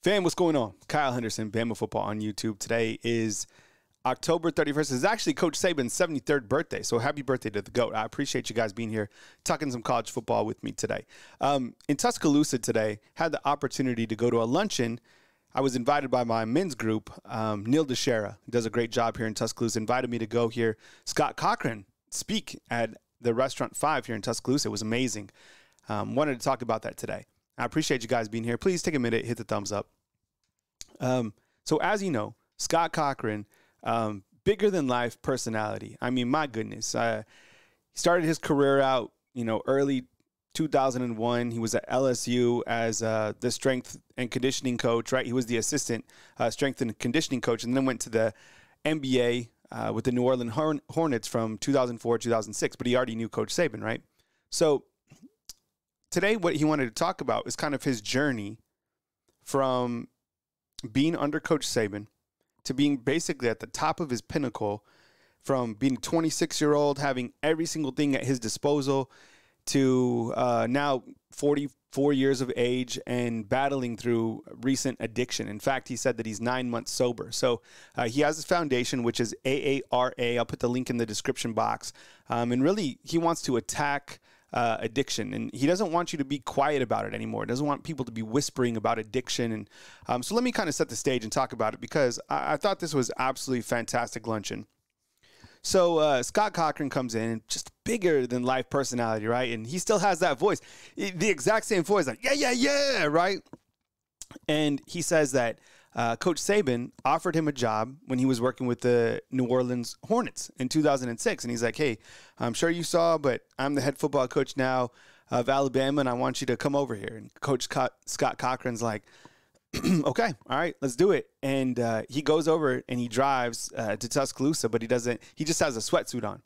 Fam, what's going on? Kyle Henderson, Bama Football on YouTube. Today is October 31st. It's actually Coach Saban's 73rd birthday, so happy birthday to the GOAT. I appreciate you guys being here, talking some college football with me today. In Tuscaloosa today, had the opportunity to go to a luncheon. I was invited by my men's group, Neil DeShera, who does a great job here in Tuscaloosa, invited me to go hear Scott Cochran speak at the Restaurant 5 here in Tuscaloosa. It was amazing. Wanted to talk about that today. I appreciate you guys being here. Please take a minute, hit the thumbs up. So as you know, Scott Cochran, bigger than life personality. I mean, my goodness, he started his career out, early 2001. He was at LSU as the strength and conditioning coach, right? He was the assistant strength and conditioning coach, and then went to the NBA with the New Orleans Hornets from 2004, 2006. But he already knew Coach Saban, right? So today, what he wanted to talk about is kind of his journey from being under Coach Saban to being basically at the top of his pinnacle, from being a 26-year-old, having every single thing at his disposal, to now 44 years of age and battling through recent addiction. In fact, he said that he's 9 months sober. So he has his foundation, which is AARA. I'll put the link in the description box. And really, he wants to attack addiction, and he doesn't want you to be quiet about it anymore. He doesn't want people to be whispering about addiction. And so let me kind of set the stage and talk about it, because I thought this was absolutely fantastic luncheon. So Scott Cochran comes in, just bigger than life personality, right? And he still has that voice, the exact same voice, like, yeah, right? And he says that Coach Saban offered him a job when he was working with the New Orleans Hornets in 2006. And he's like, hey, I'm sure you saw, but I'm the head football coach now of Alabama, and I want you to come over here. And Coach Scott Cochran's like, okay, all right, let's do it. And he goes over and he drives to Tuscaloosa, but he just has a sweatsuit on.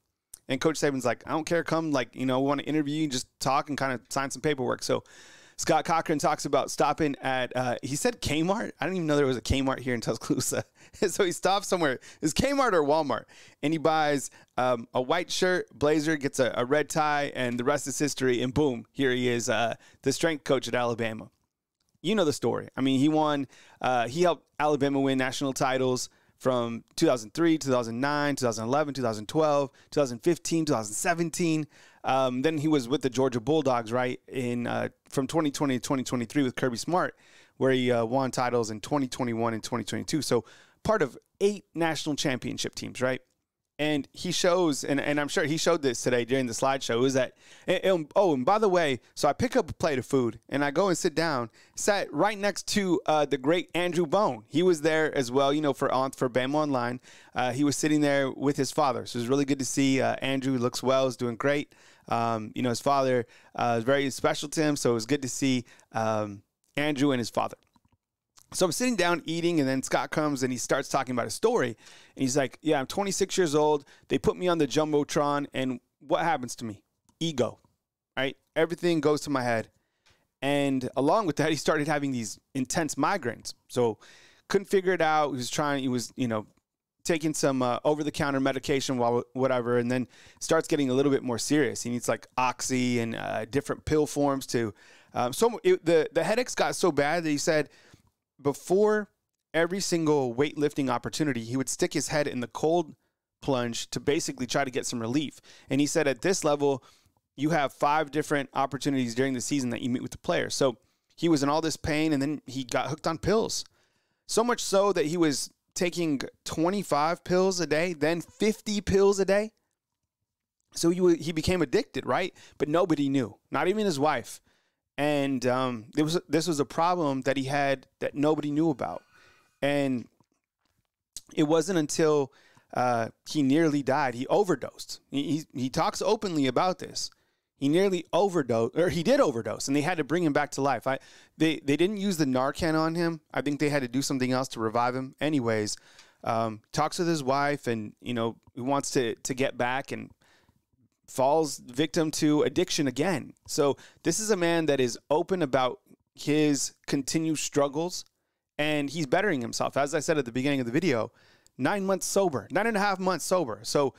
And Coach Saban's like, I don't care, come, we want to interview you, just talk and kind of sign some paperwork. So Scott Cochran talks about stopping at, he said Kmart. I didn't even know there was a Kmart here in Tuscaloosa. So he stops somewhere. It's Kmart or Walmart. And he buys a white shirt, blazer, gets a red tie, and the rest is history. And boom, here he is, the strength coach at Alabama. You know the story. I mean, he helped Alabama win national titles from 2003, 2009, 2011, 2012, 2015, 2017. Then he was with the Georgia Bulldogs, right, from 2020 to 2023 with Kirby Smart, where he won titles in 2021 and 2022. So part of 8 national championship teams, right? And he shows, and I'm sure he showed this today during the slideshow, is that, and by the way, so I pick up a plate of food and I go and sit down, sat right next to the great Andrew Bone. He was there as well, for Bama Online. He was sitting there with his father. So it was really good to see Andrew. Looks well, is doing great. His father is very special to him. So it was good to see Andrew and his father. So I'm sitting down eating, and then Scott comes and he starts talking about his story. And he's like, yeah, I'm 26 years old. They put me on the Jumbotron, and what happens to me? Ego, right? Everything goes to my head. And along with that, he started having these intense migraines. So couldn't figure it out. He was taking some over-the-counter medication while whatever, and then starts getting a little bit more serious. He needs like Oxy and different pill forms to. The headaches got so bad that he said, before every single weightlifting opportunity, he would stick his head in the cold plunge to basically try to get some relief. And he said at this level, you have 5 different opportunities during the season that you meet with the players. So he was in all this pain, and then he got hooked on pills. So much so that he was taking 25 pills a day, then 50 pills a day. So he became addicted, right? But nobody knew, not even his wife. And this was a problem that he had that nobody knew about. And it wasn't until he nearly died. He overdosed. He talks openly about this. He nearly overdosed, or he did overdose, and they had to bring him back to life. They didn't use the Narcan on him. I think they had to do something else to revive him. Anyways, talks with his wife, and he wants to get back, and falls victim to addiction again. So this is a man that is open about his continued struggles, and he's bettering himself. As I said at the beginning of the video, 9 months sober, 9.5 months sober. So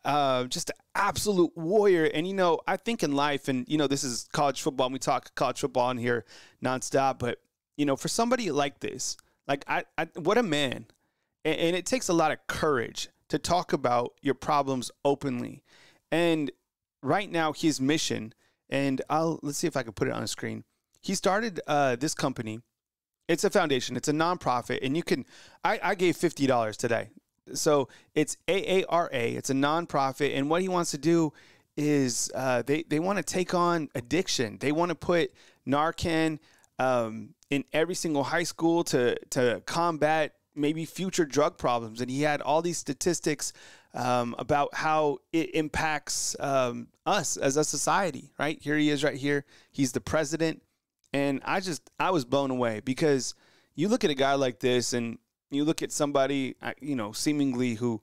just an absolute warrior. And, I think in life, and, this is college football, and we talk college football in here nonstop, but for somebody like this, like what a man. And it takes a lot of courage to talk about your problems openly. And right now, his mission, and let's see if I can put it on the screen. He started this company. It's a foundation. It's a nonprofit. And I gave $50 today. So it's AARA. It's a nonprofit. And what he wants to do is they want to take on addiction. They want to put Narcan in every single high school to combat maybe future drug problems. And he had all these statistics about how it impacts us as a society, right? Here he is right here. He's the president. And I was blown away, because you look at a guy like this and you look at somebody, seemingly who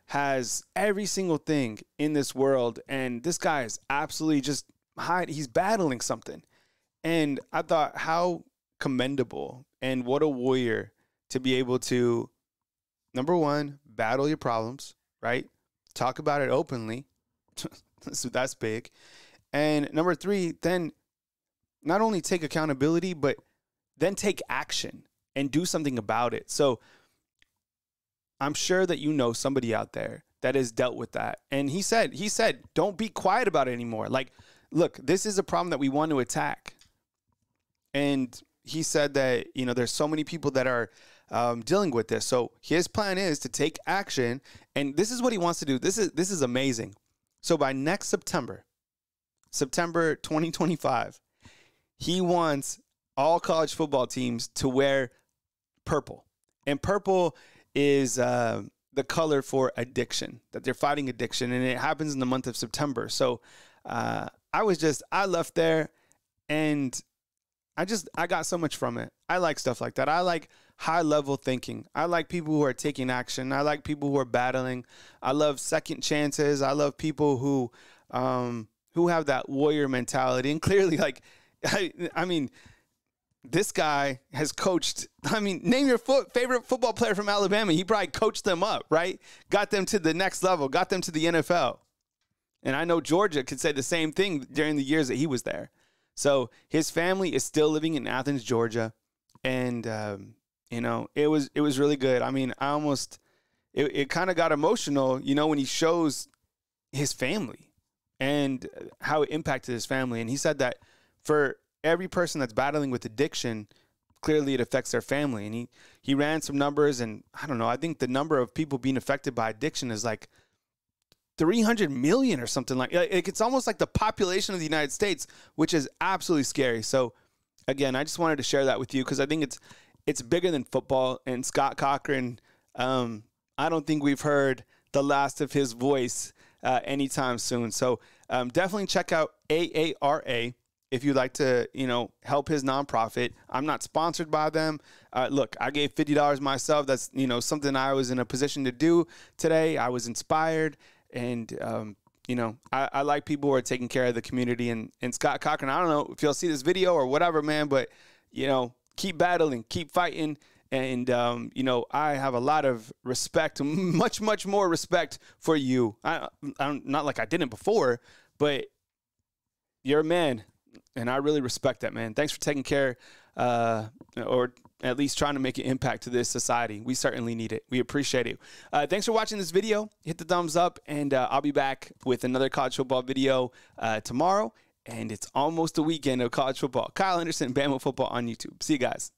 has every single thing in this world. And this guy is absolutely just he's battling something. And I thought, how commendable and what a warrior to be able to, number one, battle your problems, right? Talk about it openly. So that's big. And number three, then not only take accountability, but then take action and do something about it. So I'm sure that somebody out there that has dealt with that. And he said, don't be quiet about it anymore. Like, look, this is a problem that we want to attack. And he said that, there's so many people that are dealing with this. So his plan is to take action. And this is what he wants to do. This is amazing. So by next September 2025, he wants all college football teams to wear purple. And purple is the color for addiction, that they're fighting addiction. And it happens in the month of September. So I left there and I got so much from it. I like stuff like that. I like high level thinking. I like people who are taking action. I like people who are battling. I love second chances. I love people who have that warrior mentality. And clearly, like, I mean, this guy has coached. I mean, name your favorite football player from Alabama. He probably coached them up, right? Got them to the next level, got them to the NFL. And I know Georgia could say the same thing during the years that he was there. So his family is still living in Athens, Georgia. And, it was really good. I mean, it kind of got emotional, when he shows his family and how it impacted his family. And he said that for every person that's battling with addiction, clearly it affects their family. And he ran some numbers, and I don't know, I think the number of people being affected by addiction is like 300 million or something like that. It's almost like the population of the United States, which is absolutely scary. So again, I just wanted to share that with you because I think it's bigger than football. And Scott Cochran, I don't think we've heard the last of his voice anytime soon. So definitely check out AARA if you'd like to, help his nonprofit. I'm not sponsored by them. Look, I gave $50 myself. That's, something I was in a position to do today. I was inspired. And, I like people who are taking care of the community. And Scott Cochran, I don't know if you'll see this video or whatever, man, but, keep battling, keep fighting. And, I have a lot of respect, much, much more respect for you. I'm not like I didn't before, but you're a man. And I really respect that, man. Thanks for taking care, or at least trying to make an impact to this society. We certainly need it. We appreciate it. Thanks for watching this video. Hit the thumbs up, and I'll be back with another college football video tomorrow. And it's almost the weekend of college football. Kyle Henderson, Bama Football on YouTube. See you guys.